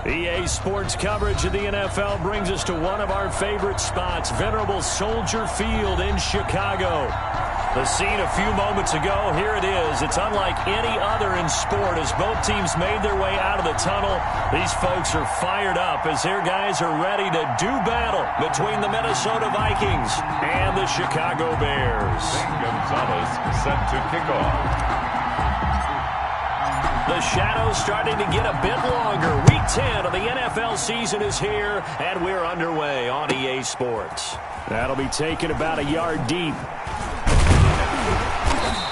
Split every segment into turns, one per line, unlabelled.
EA Sports coverage of the NFL brings us to one of our favorite spots, venerable Soldier Field in Chicago. The scene a few moments ago, here it is. It's unlike any other in sport as both teams made their way out of the tunnel. These folks are fired up as their guys are ready to do battle between the Minnesota Vikings and the Chicago Bears.
Gonzalez set to kick off.
The shadow's starting to get a bit longer. Week 10 of the NFL season is here, and we're underway on EA Sports. That'll be taken about a yard deep.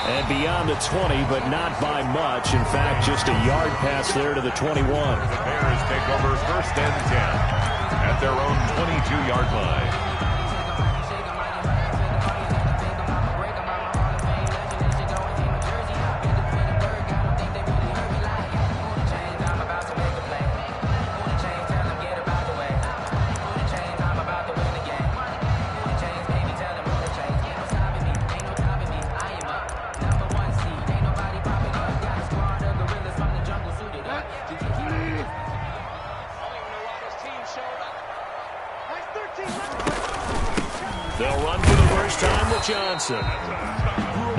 And beyond the 20, but not by much. In fact, just a yard pass there to the 21.
The Bears take over 1st and 10 at their own 22-yard line.
They'll run for the first time with Johnson.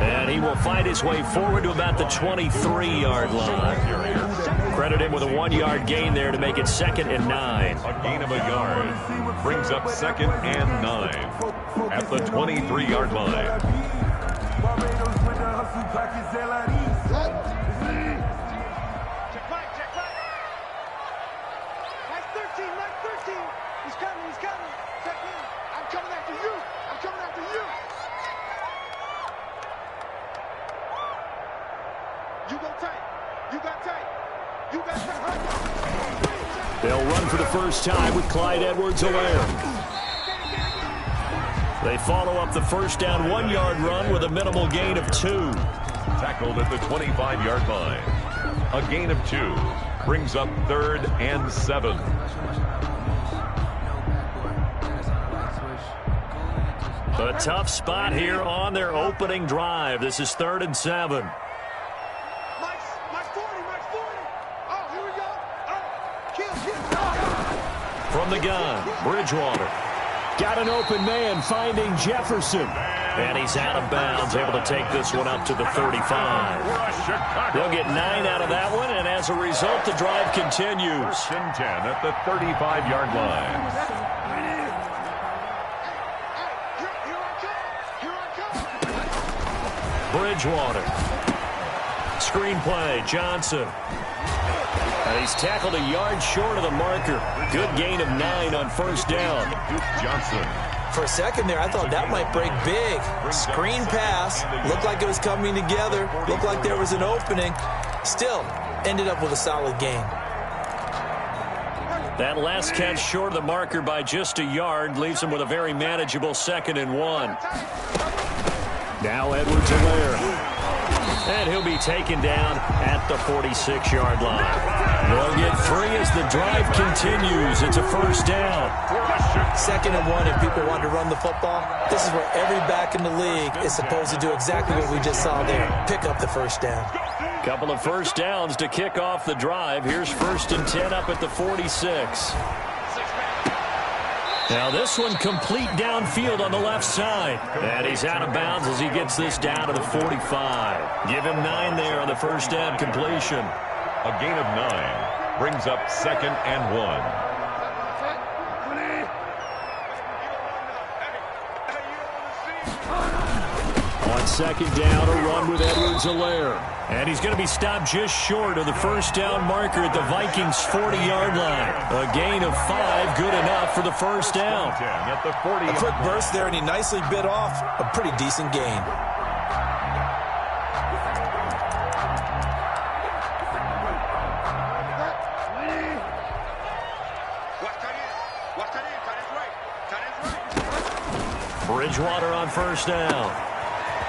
And he will fight his way forward to about the 23-yard line. Credit him with a 1-yard gain there to make it 2nd and 9.
A gain of a yard brings up 2nd and 9 at the 23-yard line.
They'll run for the first time with Clyde Edwards-Helaire. They follow up the first down 1-yard run with a minimal gain of 2.
Tackled at the 25-yard line. A gain of 2 brings up 3rd and 7.
A tough spot here on their opening drive. This is 3rd and 7. From the gun, Bridgewater. Got an open man finding Jefferson. And he's out of bounds, able to take this one up to the 35. They'll get 9 out of that one, and as a result, the drive continues.
1st and 10 at the 35-yard line.
Bridgewater. Screenplay, Johnson. And he's tackled a yard short of the marker. Good gain of 9 on 1st down.
Johnson.
For a second there, I thought that might break big. Screen pass. Looked like it was coming together. Looked like there was an opening. Still, ended up with a solid gain.
That last catch short of the marker by just a yard leaves him with a very manageable 2nd and 1. Now Edwards-Helaire. And he'll be taken down at the 46-yard line. They'll get 3 as the drive continues. It's a 1st down.
2nd and 1, and people want to run the football. This is where every back in the league is supposed to do exactly what we just saw there. Pick up the 1st down.
Couple of 1st downs to kick off the drive. Here's 1st and 10 up at the 46. Now this one complete downfield on the left side. And he's out of bounds as he gets this down to the 45. Give him 9 there on the 1st down completion.
A gain of 9 brings up 2nd and 1.
On 2nd down, a run with Edwards-Helaire. And he's going to be stopped just short of the 1st down marker at the Vikings' 40-yard line. A gain of 5, good enough for the 1st down.
A quick burst there, and he nicely bit off a pretty decent gain.
Bridgewater on 1st down.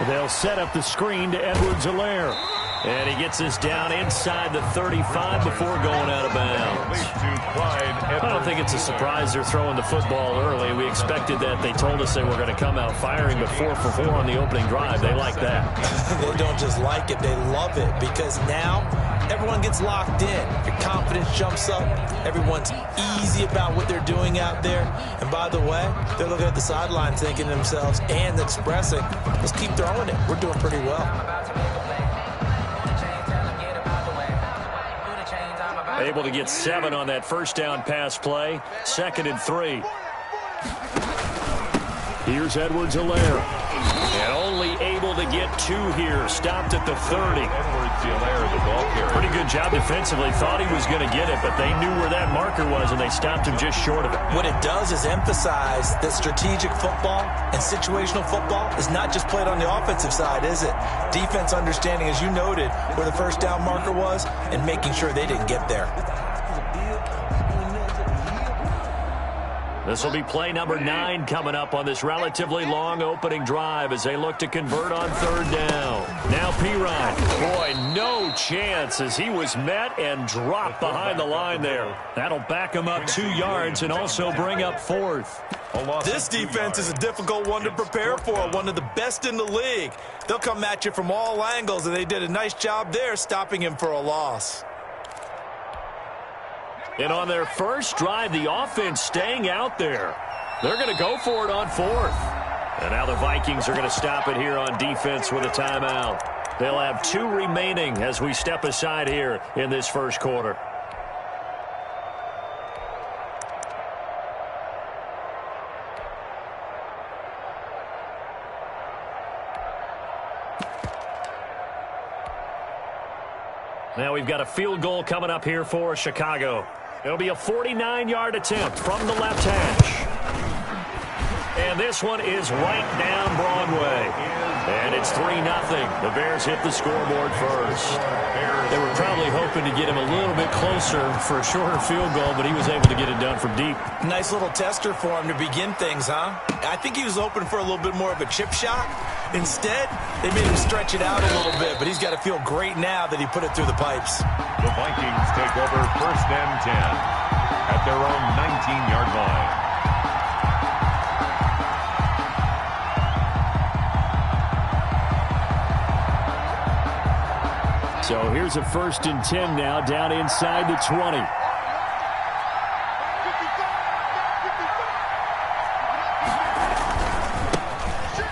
They'll set up the screen to Edwards-Helaire. And he gets this down inside the 35 before going out of bounds. I don't think it's a surprise they're throwing the football early. We expected that. They told us they were going to come out firing, but 4 for 4 on the opening drive. They like that.
They don't just like it, they love it, because now everyone gets locked in. Your confidence jumps up. Everyone's easy about what they're doing out there. And by the way, they're looking at the sideline thinking to themselves and expressing, let's keep throwing it. We're doing pretty well.
Able to get 7 on that first down pass play. 2nd and 3. Here's Edwards-Helaire. And only able to get 2 here. Stopped at the 30.
Edwards-Helaire, the ball carrier.
Pretty good job defensively. Thought he was going to get it, but they knew where that marker was, and they stopped him just short of it.
What it does is emphasize that strategic football and situational football is not just played on the offensive side, is it? Defense understanding, as you noted, where the first down marker was and making sure they didn't get there.
This will be play number 9 coming up on this relatively long opening drive as they look to convert on 3rd down. Now Pirine. Boy, no chance as he was met and dropped behind the line there. That'll back him up 2 yards and also bring up 4th.
This defense is a difficult one to prepare for, one of the best in the league. They'll come at you from all angles, and they did a nice job there stopping him for a loss.
And on their first drive, the offense staying out there. They're going to go for it on 4th. And now the Vikings are going to stop it here on defense with a timeout. They'll have 2 remaining as we step aside here in this first quarter. Now we've got a field goal coming up here for Chicago. It'll be a 49-yard attempt from the left hash. And this one is right down Broadway. And it's 3-0. The Bears hit the scoreboard first. They were probably hoping to get him a little bit closer for a shorter field goal, but he was able to get it done from deep.
Nice little tester for him to begin things, huh? I think he was hoping for a little bit more of a chip shot. Instead, they made him stretch it out a little bit, but he's got to feel great now that he put it through the pipes.
The Vikings take over 1st and 10 at their own 19-yard line.
So here's a 1st and 10 now down inside the 20.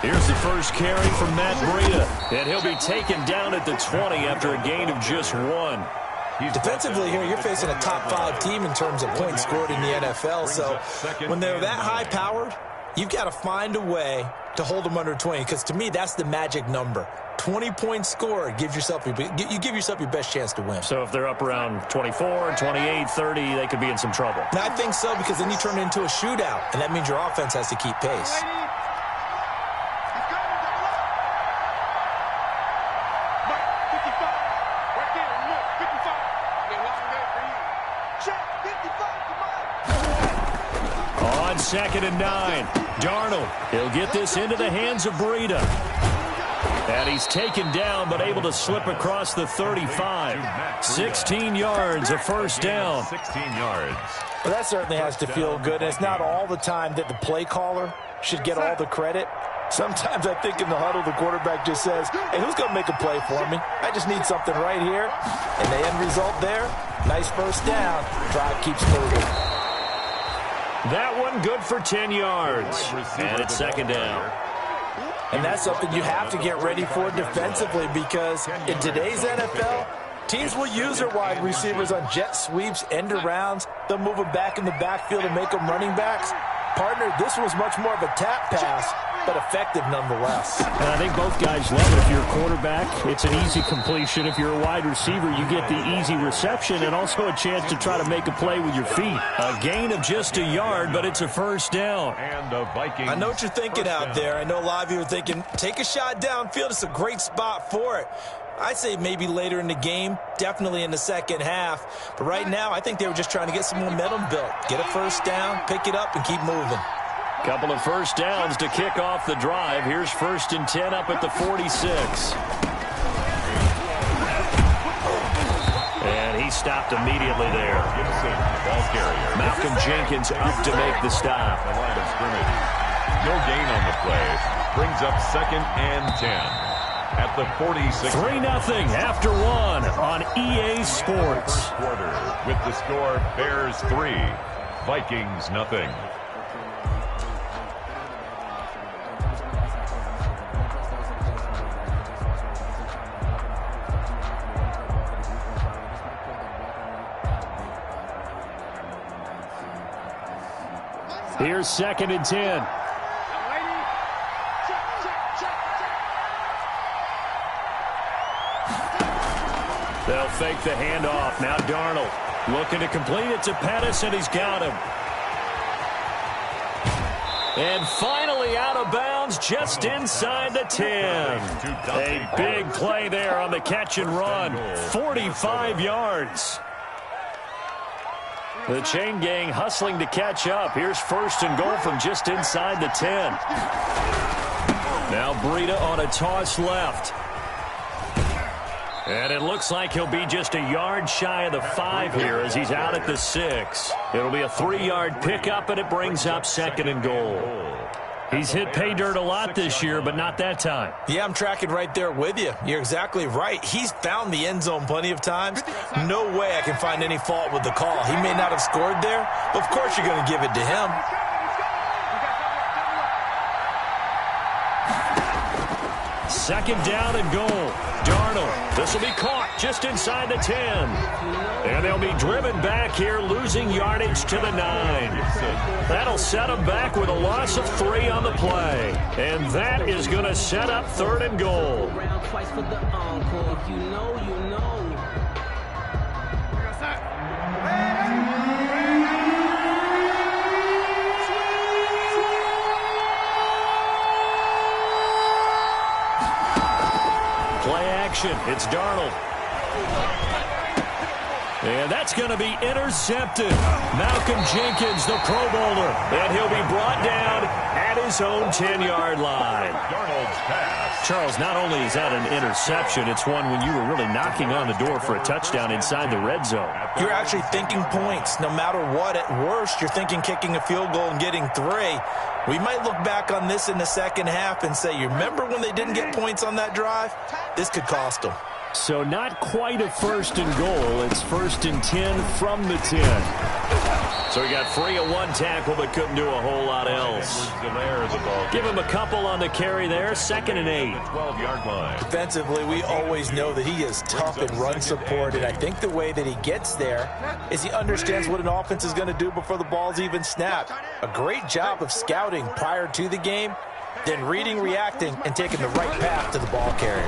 Here's the first carry from Matt Breida, and he'll be taken down at the 20 after a gain of just 1.
Defensively here, you're facing a top 5 team in terms of points scored in the NFL, so when they're that high-powered, you've got to find a way to hold them under 20, because to me, that's the magic number. 20 points scored, you give yourself your best chance to win.
So if they're up around 24, 28, 30, they could be in some trouble.
Now, I think so, because then you turn it into a shootout, and that means your offense has to keep pace.
On 2nd and 9, Darnold. He'll get this into the hands of Breida. And he's taken down, but able to slip across the 35. 16 yards, a first down.
16 yards.
Well, that certainly has to feel good. And it's not all the time that the play caller should get all the credit. Sometimes I think in the huddle, the quarterback just says, hey, who's going to make a play for me? I just need something right here. And the end result there, nice first down. Drive keeps moving.
That one good for 10 yards. And it's 2nd down.
And that's something you have to get ready for defensively, because in today's NFL, teams will use their wide receivers on jet sweeps, end arounds. They'll move them back in the backfield and make them running backs. Partner, this was much more of a tap pass, but effective nonetheless.
And I think both guys love it. If you're a quarterback, it's an easy completion. If you're a wide receiver, you get the easy reception and also a chance to try to make a play with your feet. A gain of just a yard, but it's a first down.
And the Vikings.
I know what you're thinking out there. I know a lot of you are thinking, take a shot downfield. It's a great spot for it. I'd say maybe later in the game, definitely in the second half. But right now, I think they were just trying to get some momentum built. Get a first down, pick it up, and keep moving.
Couple of first downs to kick off the drive. Here's 1st and 10 up at the 46. And he stopped immediately there.
Ball carrier.
Malcolm Jenkins up to make the stop.
The line of scrimmage. No gain on the play. Brings up 2nd and 10. at the 46.
3-0 after one on EA Sports.
First quarter with the score Bears 3, Vikings 0.
Here's 2nd and 10. They'll fake the handoff. Now Darnold looking to complete it to Pettis, and he's got him. And finally out of bounds just inside the 10. A big play there on the catch and run. 45 yards. The chain gang hustling to catch up. Here's 1st and goal from just inside the 10. Now Breida on a toss left. And it looks like he'll be just a yard shy of the 5 here as he's out at the 6. It'll be a 3-yard pickup, and it brings up 2nd and goal. He's hit pay dirt a lot this year, but not that time.
Yeah, I'm tracking right there with you. You're exactly right. He's found the end zone plenty of times. No way I can find any fault with the call. He may not have scored there, but of course you're going to give it to him.
2nd down and goal. Darnold. This will be caught just inside the 10. And they'll be driven back here, losing yardage to the 9. That'll set them back with a loss of 3 on the play. And that is going to set up 3rd and goal. Play action. It's Darnold. And that's going to be intercepted. Malcolm Jenkins, the Pro Bowler. And he'll be brought down at his own 10-yard line.
Darnold's pass.
Charles, not only is that an interception, it's one when you were really knocking on the door for a touchdown inside the red zone.
You're actually thinking points. No matter what, at worst, you're thinking kicking a field goal and getting 3. We might look back on this in the second half and say, you remember when they didn't get points on that drive? This could cost them.
So not quite a 1st and goal. It's 1st and 10 from the 10. So he got free of one tackle but couldn't do a whole lot else. Give him a couple on the carry there. 2nd and 8.
12-yard line.
Defensively, we always know that he is tough in run support, and I think the way that he gets there is he understands what an offense is going to do before the ball's even snapped. A great job of scouting prior to the game, then reading, reacting, and taking the right path to the ball carrier.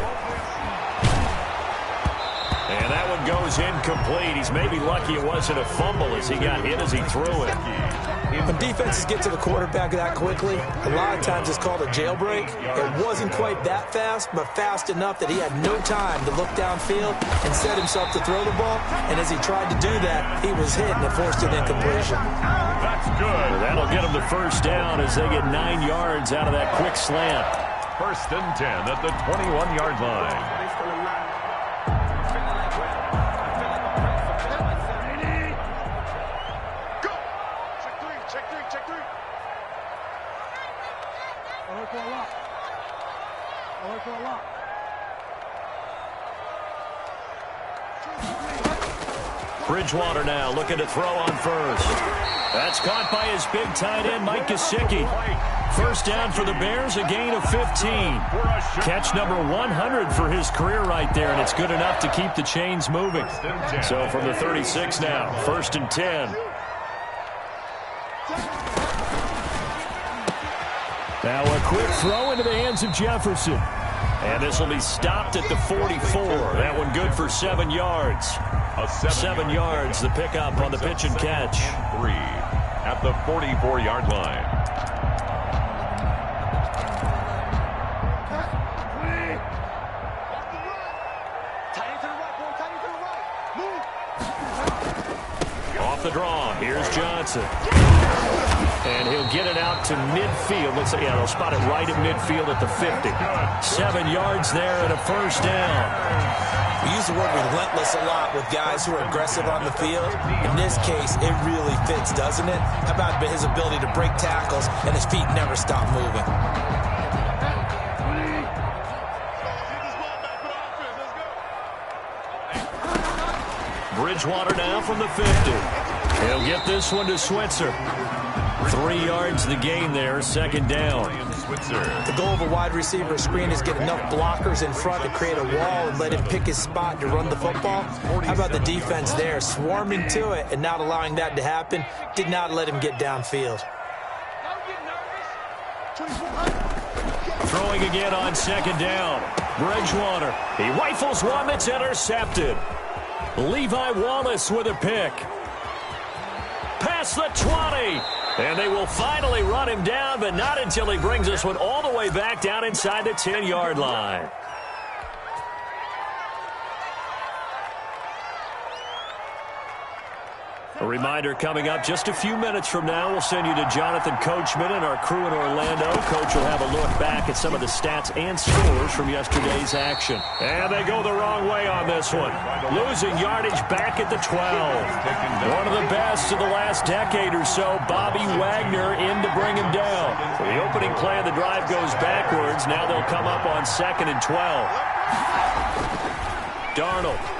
And that one goes incomplete. He's maybe lucky it wasn't a fumble as he got hit as he threw it.
When defenses get to the quarterback that quickly, a lot of times it's called a jailbreak. It wasn't quite that fast, but fast enough that he had no time to look downfield and set himself to throw the ball. And as he tried to do that, he was hit and it forced an incompletion.
That's good.
That'll get him the 1st down as they get 9 yards out of that quick slant.
1st and 10 at the 21-yard line.
Bridgewater now looking to throw on 1st. That's caught by his big tight end, Mike Gesicki. 1st down for the Bears, a gain of 15. Catch number 100 for his career right there, and it's good enough to keep the chains moving. So from the 36 now, 1st and 10. Now a quick throw into the hands of Jefferson. And this will be stopped at the 44. That one good for 7 yards. 7 yards, the pickup on the pitch and catch.
3 at the 44-yard line.
Off the draw, here's Johnson. And he'll get it out to midfield. Looks like, yeah, they'll spot it right at midfield at the 50. 7 yards there and a 1st down.
We use the word relentless a lot with guys who are aggressive on the field. In this case, it really fits, doesn't it? How about his ability to break tackles and his feet never stop moving?
Bridgewater now from the 50. He'll get this one to Switzer. 3 yards the gain there, second down.
The goal of a wide receiver screen is get enough blockers in front to create a wall and let him pick his spot to run the football. How about the defense there, swarming to it and not allowing that to happen? Did not let him get downfield.
Throwing again on second down. Bridgewater. He rifles one that's intercepted. Levi Wallace with a pick. Past the 20. And they will finally run him down, but not until he brings this one all the way back down inside the 10-yard line. A reminder coming up just a few minutes from now. We'll send you to Jonathan Coachman and our crew in Orlando. Coach will have a look back at some of the stats and scores from yesterday's action. And they go the wrong way on this one. Losing yardage back at the 12. One of the best of the last decade or so. Bobby Wagner in to bring him down. So the opening play of the drive goes backwards. Now they'll come up on 2nd and 12. Darnold.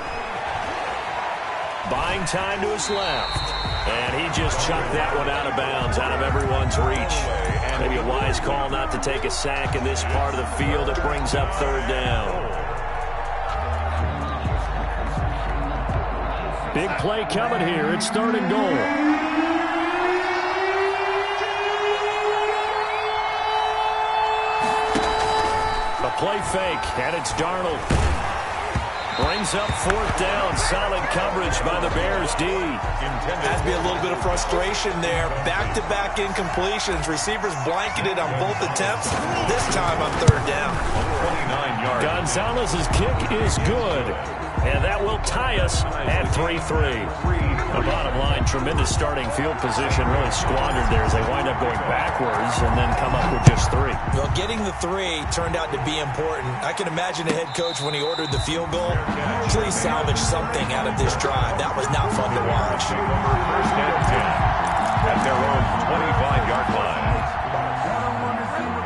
Buying time to his left. And he just chucked that one out of bounds, out of everyone's reach. Maybe a wise call not to take a sack in this part of the field. It brings up 3rd down. Big play coming here. It's 3rd and goal. A play fake, and it's Darnold. Brings up 4th down. Solid coverage by the Bears D.
Has to be a little bit of frustration there. Back-to-back incompletions. Receivers blanketed on both attempts. This time on 3rd down.
29 yards.
Gonzalez's kick is good. And that will tie us at 3-3. The bottom line, tremendous starting field position, really squandered there as they wind up going backwards and then come up with just 3.
Well, getting the 3 turned out to be important. I can imagine the head coach when he ordered the field goal. Please salvage something out of this drive. That was not fun to watch.
First and 10 at their own 25-yard line.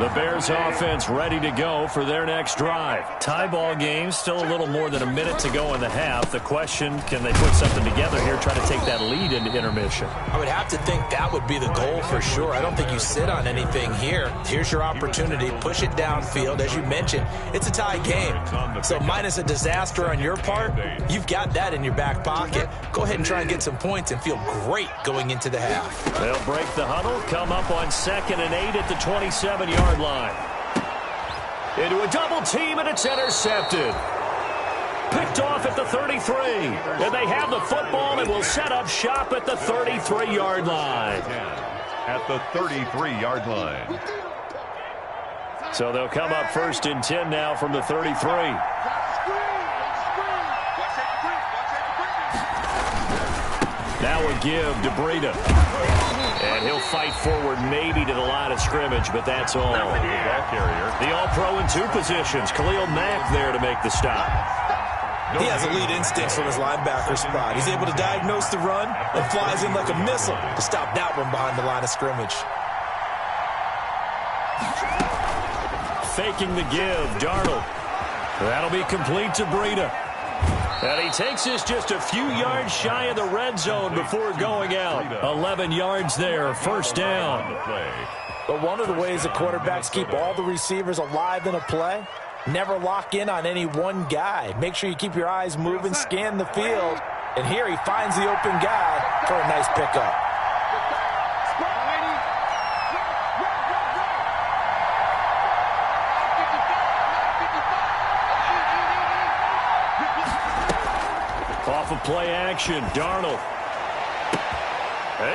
The Bears offense ready to go for their next drive. Tie ball game, still a little more than a minute to go in the half. The question, can they put something together here, try to take that lead into intermission?
I would have to think that would be the goal for sure. I don't think you sit on anything here. Here's your opportunity. Push it downfield. As you mentioned, it's a tie game. So minus a disaster on your part, you've got that in your back pocket. Go ahead and try and get some points and feel great going into the half.
They'll break the huddle, come up on 2nd and 8 at the 27-yard line. Into a double team, and it's intercepted. Picked off at the 33. And they have the football and will set up shop at the 33-yard line.
At the 33-yard line.
So they'll come up 1st and 10 now from the 33. Now a give to Breida. And he'll fight forward maybe to the line of scrimmage, but that's all. The all-pro in 2 positions. Khalil Mack there to make the stop.
He has elite instincts from his linebacker spot. He's able to diagnose the run and flies in like a missile to stop that one behind the line of scrimmage.
Faking the give, Darnold. That'll be complete to Breida. And he takes us just a few yards shy of the red zone before going out. 11 yards there, 1st down.
But one of the ways the quarterbacks keep all the receivers alive in a play, never lock in on any one guy. Make sure you keep your eyes moving, scan the field. And here he finds the open guy for a nice pickup.
Off of play action, Darnold.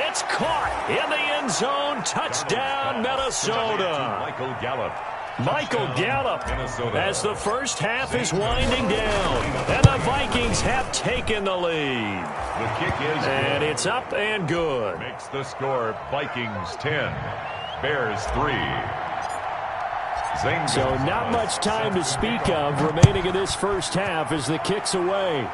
It's caught in the end zone. Touchdown, Minnesota. Michael Gallup as the first half is winding down. And the Vikings have taken the lead.
The kick is
and
good.
It's up and good.
Makes the score Vikings 10, Bears 3.
So not much time to speak of remaining in this first half as the kick's away.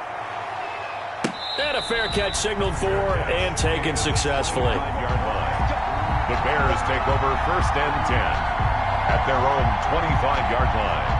And a fair catch signaled for and taken successfully.
The Bears take over 1st and 10 at their own 25-yard line.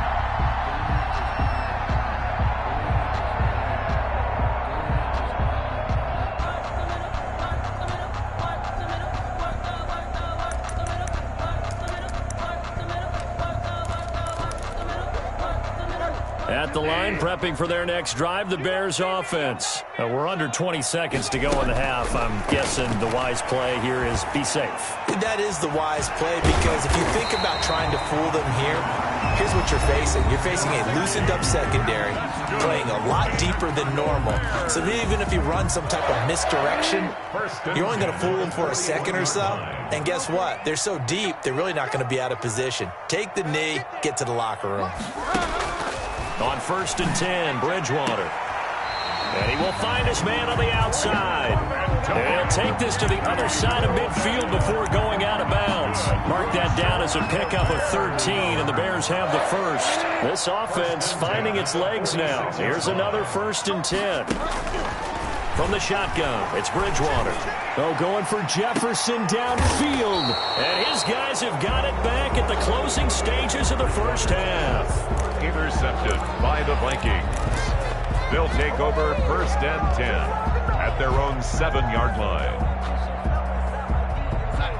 At the line, prepping for their next drive, the Bears offense. We're under 20 seconds to go in the half. I'm guessing the wise play here is be safe.
That is the wise play, because if you think about trying to fool them here, here's what you're facing. You're facing a loosened up secondary, playing a lot deeper than normal. So even if you run some type of misdirection, you're only going to fool them for a second or so. And guess what? They're so deep, they're really not going to be out of position. Take the knee, get to the locker room.
On 1st and 10, Bridgewater. And he will find his man on the outside. And he'll take this to the other side of midfield before going out of bounds. Mark that down as a pickup of 13, and the Bears have the first. This offense finding its legs now. Here's another 1st and 10. From the shotgun, it's Bridgewater. Oh, going for Jefferson downfield. And his guys have got it back at the closing stages of the first half.
Intercepted by the Vikings. They'll take over 1st and 10 at their own 7-yard line.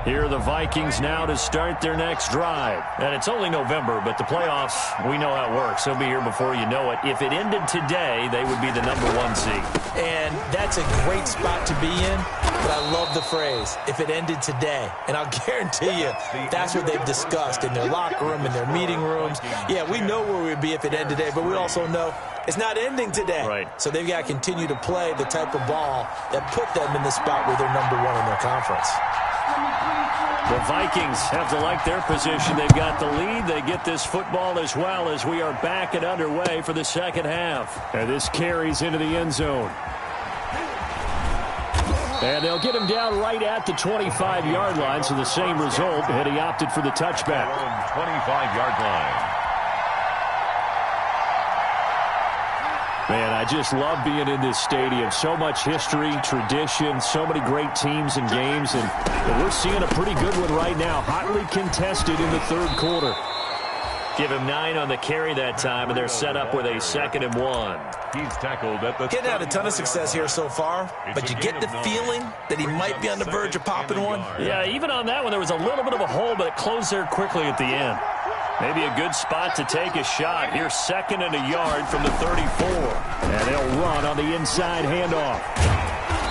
Here are the Vikings now to start their next drive. And it's only November, but the playoffs, we know how it works. They'll be here before you know it. If it ended today, they would be the #1 seed.
And that's a great spot to be in, but I love the phrase, if it ended today. And I'll guarantee you, that's what they've discussed in their locker room, in their meeting rooms. Yeah, we know where we'd be if it ended today, but we also know it's not ending today.
Right.
So they've got to continue to play the type of ball that put them in the spot where they're #1 in their conference.
The Vikings have to like their position. They've got the lead. They get this football as well as we are back and underway for the second half. And this carries into the end zone. And they'll get him down right at the 25-yard line, so the same result, and he opted for the touchback.
25-yard line.
Man, I just love being in this stadium. So much history, tradition, so many great teams and games, and we're seeing a pretty good one right now. Hotly contested in the third quarter. Give him 9 on the carry that time, and they're set up with a 2nd and 1.
He's tackled at the...
Getting had a ton of success here so far, but you get the feeling that he might be on the verge of popping one.
Yeah, even on that one, there was a little bit of a hole, but it closed there quickly at the end. Maybe a good spot to take a shot. Here's 2nd and a yard from the 34. And they'll run on the inside handoff.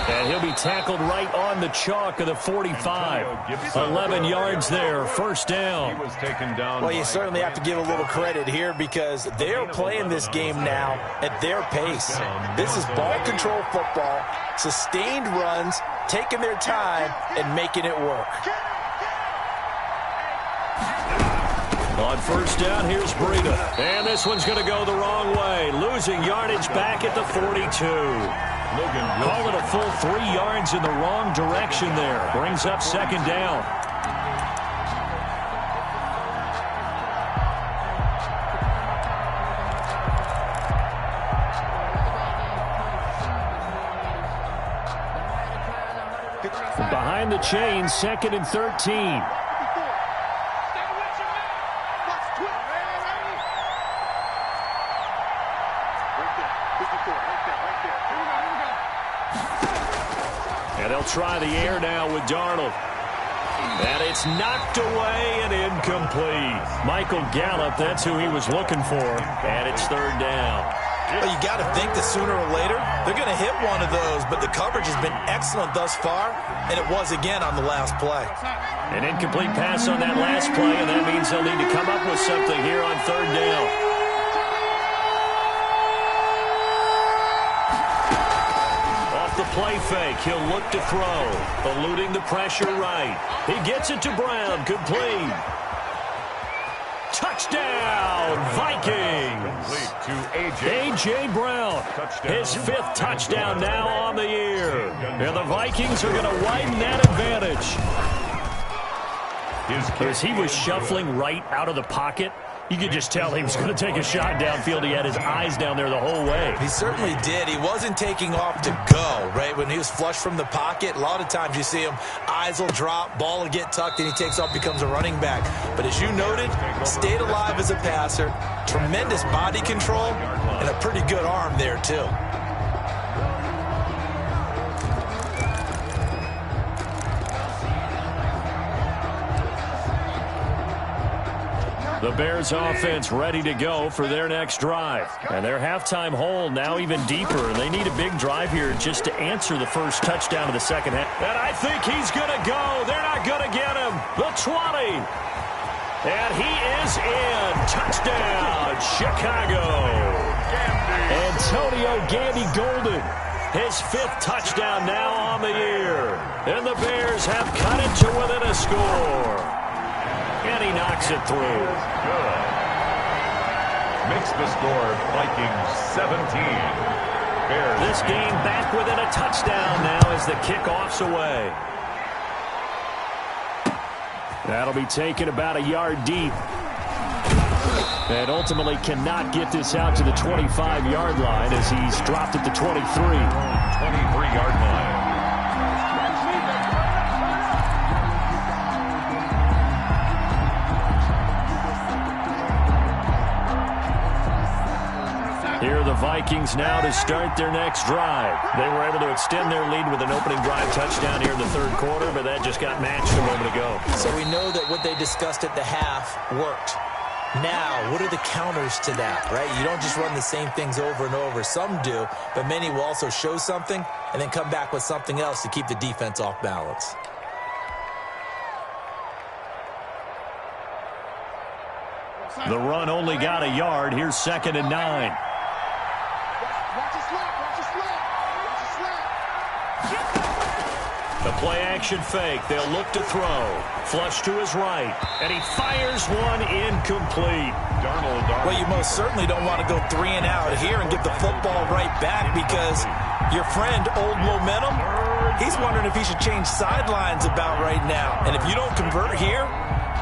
And he'll be tackled right on the chalk of the 45. 11 yards there, 1st down.
He was taken down.
Well, you certainly have to give a little credit here because they're playing this game now at their pace. This is ball control football, sustained runs, taking their time, and making it work.
On 1st down, here's Breida. And this one's going to go the wrong way. Losing yardage back at the 42. Call it a full 3 yards in the wrong direction there. Brings up 2nd down. Behind the chains, 2nd and 13. And they'll try the air now with Darnold. And it's knocked away and incomplete. Michael Gallup, that's who he was looking for. And it's 3rd down.
Well, you got to think that sooner or later, they're going to hit one of those, but the coverage has been excellent thus far, and it was again on the last play.
An incomplete pass on that last play, and that means they'll need to come up with something here on 3rd down. Off the play fake, he'll look to throw, eluding the pressure right. He gets it to Brown, complete. Touchdown, Vikings!
To A.J.
Brown, his 5th touchdown now on the year. And the Vikings are going to widen that advantage. As he was shuffling right out of the pocket, you could just tell he was going to take a shot downfield. He had his eyes down there the whole way.
He certainly did. He wasn't taking off to go, right? When he was flush from the pocket, a lot of times you see him, eyes will drop, ball will get tucked, and he takes off, becomes a running back. But as you noted, stayed alive as a passer, tremendous body control, and a pretty good arm there, too.
The Bears offense ready to go for their next drive. And their halftime hole now even deeper. And they need a big drive here just to answer the first touchdown of the second half. And I think he's going to go. They're not going to get him. The 20. And he is in. Touchdown, Chicago. Antonio Gandy Golden. His 5th touchdown now on the year. And the Bears have cut it to within a score. And he knocks it through.
Good. Makes the score Vikings 17. Bears.
This game back within a touchdown now as the kickoff's away. That'll be taken about a yard deep. And ultimately cannot get this out to the 25-yard line as he's dropped at the 23.
23-yard line.
Here are the Vikings now to start their next drive. They were able to extend their lead with an opening drive touchdown here in the third quarter, but that just got matched a moment ago.
So we know that what they discussed at the half worked. Now, what are the counters to that, right? You don't just run the same things over and over. Some do, but many will also show something and then come back with something else to keep the defense off balance.
The run only got a yard. Here's 2nd and 9. The play-action fake. They'll look to throw. Flush to his right. And he fires one incomplete.
Darnold.
Well, you most certainly don't want to go 3 and out here and get the football right back because your friend, Old Momentum, he's wondering if he should change sidelines about right now. And if you don't convert here,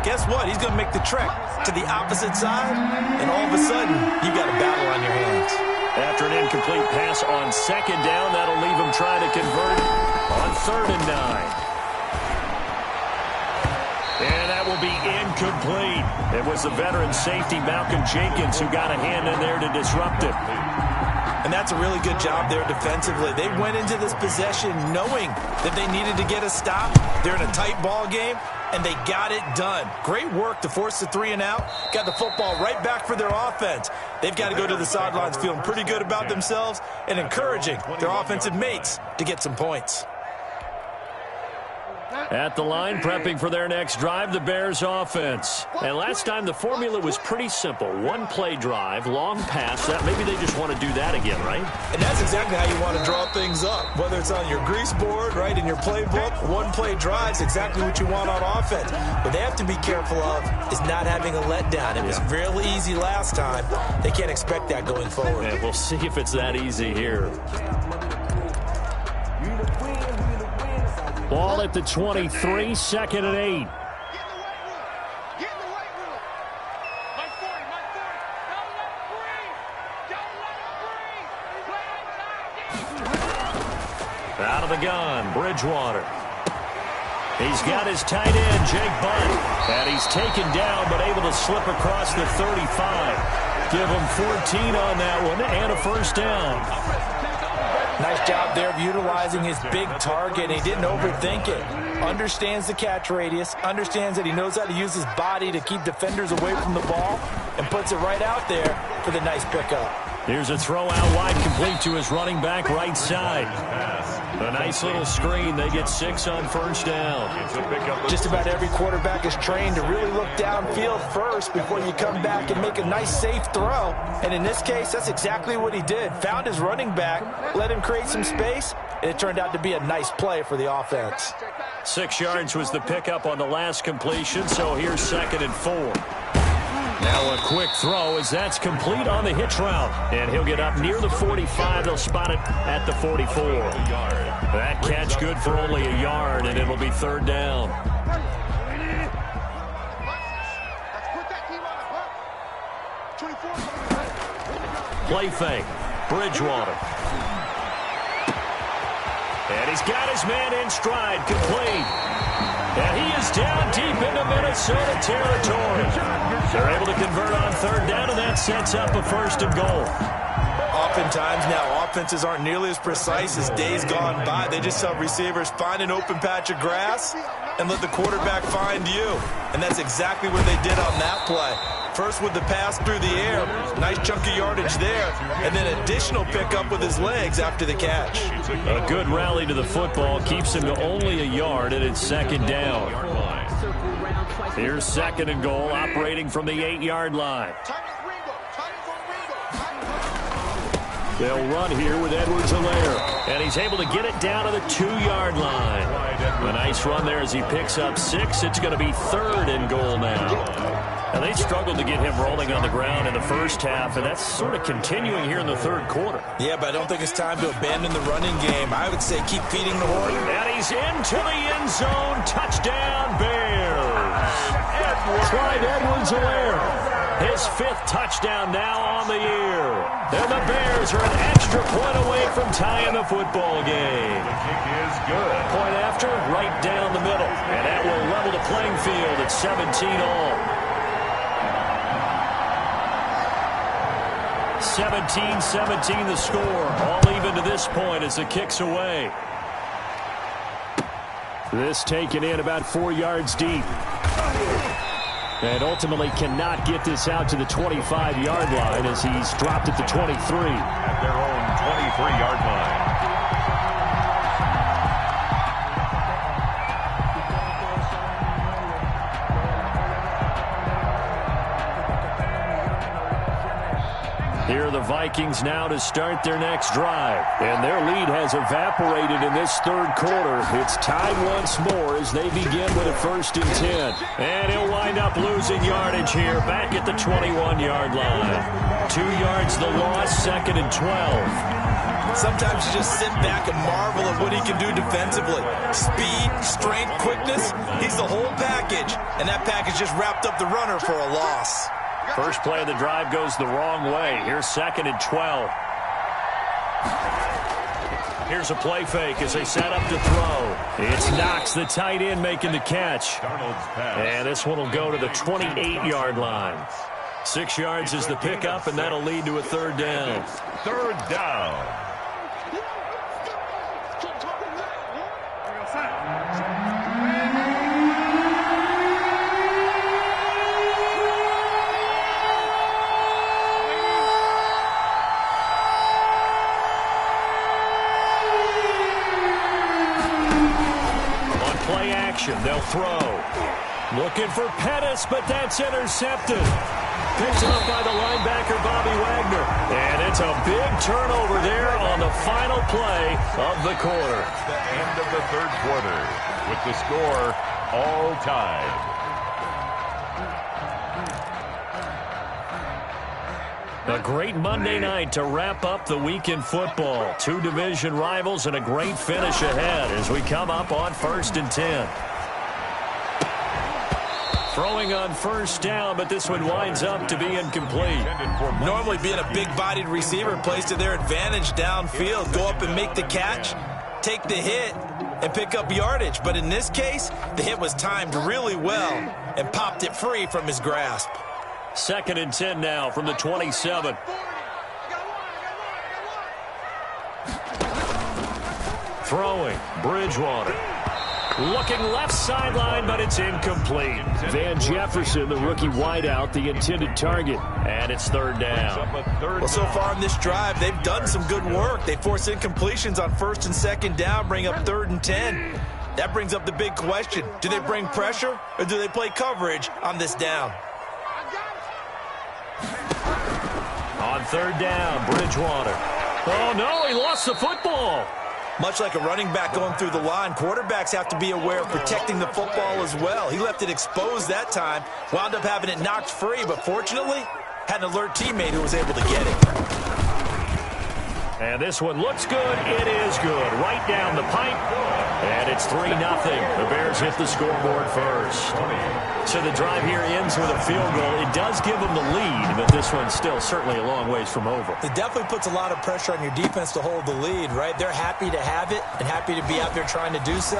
guess what? He's going to make the trek to the opposite side, and all of a sudden, you've got a battle on your hands.
After an incomplete pass on 2nd down, that'll leave him trying to convert on 3rd and 9. And that will be incomplete. It was the veteran safety, Malcolm Jenkins, who got a hand in there to disrupt it.
And that's a really good job there defensively. They went into this possession knowing that they needed to get a stop. They're in a tight ball game, and they got it done. Great work to force the 3 and out. Got the football right back for their offense. They've got to go to the sidelines feeling pretty good about themselves and encouraging their offensive mates to get some points.
At the line, prepping for their next drive, the Bears offense. And last time, the formula was pretty simple. 1-play drive, long pass. That maybe they just want to do that again, right?
And that's exactly how you want to draw things up. Whether it's on your grease board, right, in your playbook, 1-play drives exactly what you want on offense. What they have to be careful of is not having a letdown. It was real easy last time. They can't expect that going forward.
And we'll see if it's that easy here. Ball at the 23, 2nd and 8. Out of the gun, Bridgewater. He's got his tight end, Jake Butt. And he's taken down, but able to slip across the 35. Give him 14 on that one and a 1st down.
Nice job there of utilizing his big target. He didn't overthink it. Understands the catch radius. Understands that he knows how to use his body to keep defenders away from the ball. And puts it right out there for the nice pickup.
Here's a throw out wide, complete to his running back right side. A nice little screen. They get 6 on 1st down.
Just about every quarterback is trained to really look downfield first before you come back and make a nice, safe throw. And in this case, that's exactly what he did. Found his running back, let him create some space, and it turned out to be a nice play for the offense.
6 yards was the pickup on the last completion, so here's 2nd and 4. Now a quick throw as that's complete on the hitch route. And he'll get up near the 45. They'll spot it at the 44. That catch good for only a yard, and it'll be 3rd down. Play fake. Bridgewater. And he's got his man in stride, complete. And he is down deep into Minnesota territory. They're able to convert on 3rd down, and that sets up a 1st and goal.
Oftentimes now, offenses aren't nearly as precise as days gone by. They just tell receivers, find an open patch of grass and let the quarterback find you. And that's exactly what they did on that play. First with the pass through the air. Nice chunk of yardage there. And then additional pickup with his legs after the catch.
A good rally to the football keeps him to only a yard, and it's second down. Here's second and goal, operating from the 8-yard line. They'll run here with Edwards-Helaire, and he's able to get it down to the 2-yard line. A nice run there as he picks up 6. It's going to be third and goal now. And they struggled to get him rolling on the ground in the first half, and that's sort of continuing here in the third quarter.
Yeah, but I don't think it's time to abandon the running game. I would say keep feeding the horse.
And he's into the end zone. Touchdown, Bears. Clyde Edwards-Helaire. His 5th touchdown now on the year. And the Bears are an extra point away from tying the football game.
The kick is good.
Point after, right down the middle. And that will level the playing field at 17 all. 17-17 the score. All even to this point as the kick's away. This taken in about 4 yards deep. And ultimately cannot get this out to the 25-yard line as he's dropped at the 23.
At their own 23-yard line.
Here are the Vikings now to start their next drive. And their lead has evaporated in this third quarter. It's tied once more as they begin with a 1st and 10. And he'll wind up losing yardage here back at the 21-yard line. 2 yards the loss, 2nd and 12.
Sometimes you just sit back and marvel at what he can do defensively. Speed, strength, quickness, he's the whole package. And that package just wrapped up the runner for a loss.
First play of the drive goes the wrong way. Here's 2nd and 12. Here's a play fake as they set up to throw. It's Knox, the tight end, making the catch. And this one will go to the 28-yard line. 6 yards is the pickup, and that'll lead to a 3rd down.
3rd down.
They'll throw. Looking for Pettis, but that's intercepted. Picked up by the linebacker, Bobby Wagner. And it's a big turnover there on the final play of the quarter.
The end of the third quarter with the score all tied.
A great Monday night to wrap up the week in football. 2 division rivals and a great finish ahead as we come up on 1st and 10. Throwing on 1st down, but this one winds up to be incomplete.
Normally being a big-bodied receiver plays to their advantage downfield. Go up and make the catch, take the hit, and pick up yardage. But in this case, the hit was timed really well and popped it free from his grasp.
2nd and 10 now from the 27. Throwing, Bridgewater. Looking left sideline, but it's incomplete. Van Jefferson, the rookie wideout, the intended target. And it's 3rd down.
Well, so far in this drive, they've done some good work. They force incompletions on 1st and 2nd down, bring up 3rd and 10. That brings up the big question. Do they bring pressure, or do they play coverage on this down?
On 3rd down, Bridgewater. Oh, no, he lost the football.
Much like a running back going through the line, quarterbacks have to be aware of protecting the football as well. He left it exposed that time, wound up having it knocked free, but fortunately, had an alert teammate who was able to get it.
And this one looks good. It is good. Right down the pipe. And it's 3-0. The Bears hit the scoreboard first. So the drive here ends with a field goal. It does give them the lead, but this one's still certainly a long ways from over.
It definitely puts a lot of pressure on your defense to hold the lead, right? They're happy to have it and happy to be out there trying to do so.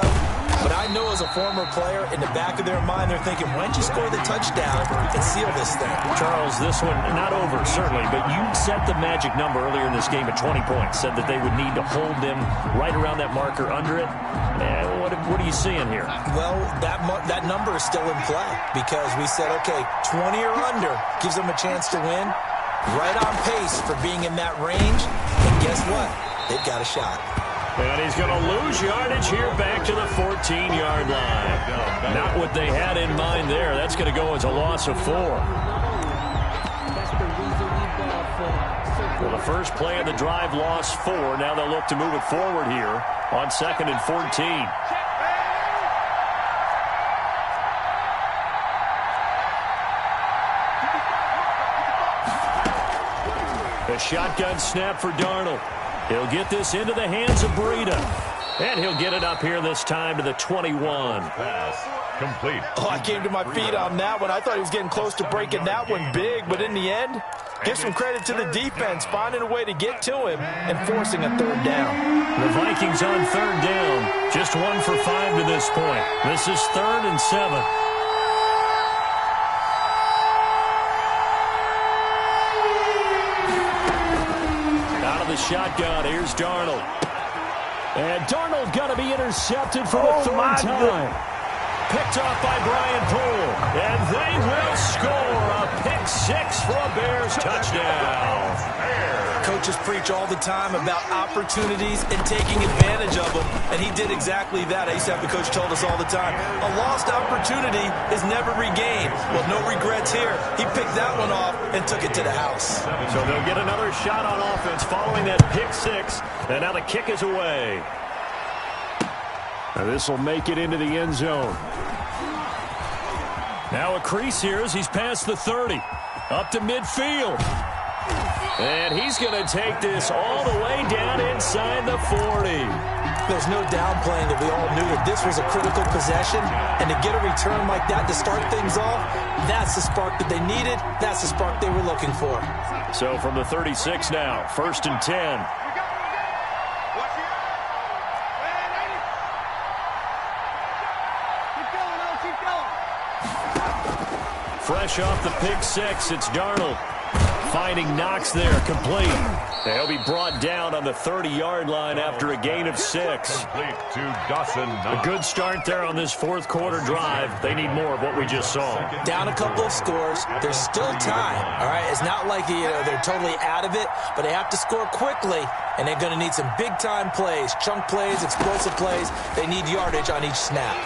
But I know as a former player, in the back of their mind, they're thinking, why don't you score the touchdown and seal this thing?
Charles, this one, not over, certainly, but you set the magic number earlier in this game at 20 points, said that they would need to hold them right around that marker under it. What are you seeing here?
Well, that number is still in play because we said, okay, 20 or under gives them a chance to win. Right on pace for being in that range. And guess what? They've got a shot.
And he's going to lose yardage here back to the 14-yard line. Not what they had in mind there. That's going to go as a loss of 4. Well, the first play of the drive lost 4. Now they'll look to move it forward here on 2nd and 14. A shotgun snap for Darnold. He'll get this into the hands of Breida. And he'll get it up here this time to the 21.
Pass complete.
Oh, I came to my feet on that one. I thought he was getting close to breaking that one big, but in the end, give some credit to the defense, finding a way to get to him and forcing a 3rd down.
The Vikings on 3rd down. Just 1 for 5 to this point. This is 3rd and 7. The shotgun. Here's Darnold. And Darnold going to be intercepted for the 3rd time. Picked off by Brian Poole. And they will score a pick 6 for a Bears touchdown.
Coaches preach all the time about opportunities and taking advantage of them, and he did exactly that. I used to have the coach told us all the time, a lost opportunity is never regained. Well, no regrets here. He picked that one off and took it to the house.
So they'll get another shot on offense following that pick 6, and now the kick is away. Now this will make it into the end zone. Now a crease here as he's past the 30. Up to midfield. And he's going to take this all the way down inside the 40.
There's no downplaying that we all knew that this was a critical possession. And to get a return like that to start things off, that's the spark that they needed. That's the spark they were looking for.
So from the 36 now, 1st and 10. Fresh off the pick 6, it's Darnold. Finding Knox there, complete. They'll be brought down on the 30-yard line after a gain of 6.
Complete to Dawson.
A good start there on this 4th quarter drive. They need more of what we just saw.
Down a couple of scores. There's still time, all right? It's not like they're totally out of it, but they have to score quickly, and they're going to need some big-time plays, chunk plays, explosive plays. They need yardage on each snap.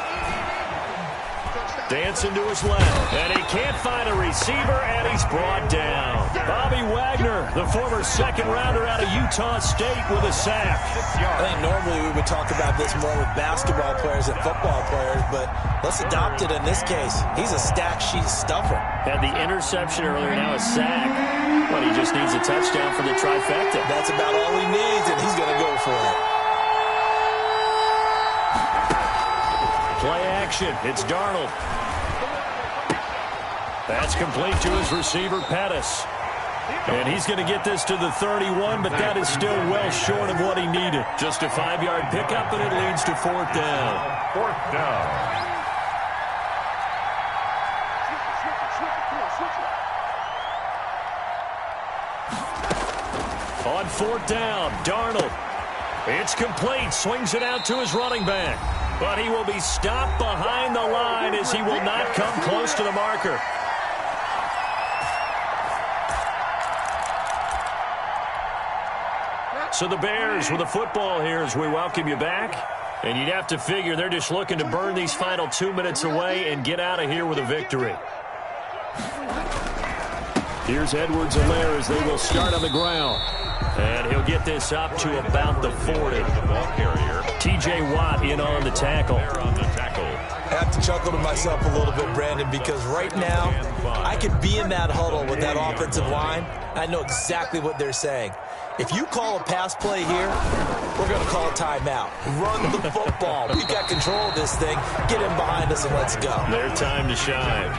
Dancing to his left, and he can't find a receiver, and he's brought down. Bobby Wagner, the former 2nd-rounder out of Utah State, with a sack.
I think normally we would talk about this more with basketball players than football players, but let's adopt it in this case. He's a stack sheet stuffer.
Had the interception earlier, now a sack. But he just needs a touchdown for the trifecta.
That's about all he needs, and he's going to go for it.
Play action. It's Darnold. That's complete to his receiver, Pettis. And he's going to get this to the 31, but that is still well short of what he needed. Just a 5-yard pickup, and it leads to 4th down.
4th down.
On 4th down, Darnold. It's complete. Swings it out to his running back. But he will be stopped behind the line as he will not come close to the marker. So the Bears with the football here as we welcome you back. And you'd have to figure they're just looking to burn these final 2 minutes away and get out of here with a victory. Here's Edwards-Helaire as they will start on the ground. And he'll get this up to about the 40.
The ball carrier.
T.J. Watt in on the tackle.
I have to chuckle to myself a little bit, Brandon, because right now I could be in that huddle with that offensive line. I know exactly what they're saying. If you call a pass play here, we're going to call a timeout. Run the football. We've got control of this thing. Get in behind us and let's go.
Their time to shine.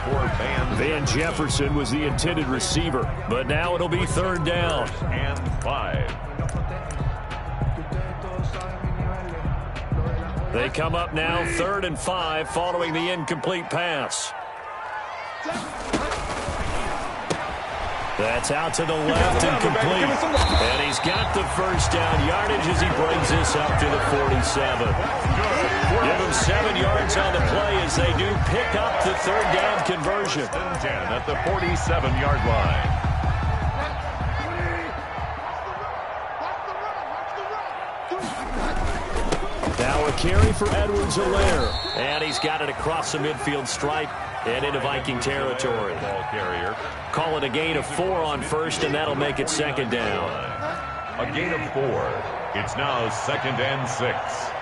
Van Jefferson was the intended receiver, but now it'll be 3rd down.
And 5.
They come up now 3rd and 5 following the incomplete pass. That's out to the left and complete. And he's got the first down yardage as he brings this up to the 47. Give him 7 yards on the play as they do pick up the 3rd down conversion.
10 at the 47-yard line.
Now a carry for Edwards-Helaire. And he's got it across the midfield stripe and into Viking territory.
Ball carrier.
Call it a gain of 4 on first, and that'll make it 2nd down.
A gain of 4. It's now 2nd and 6.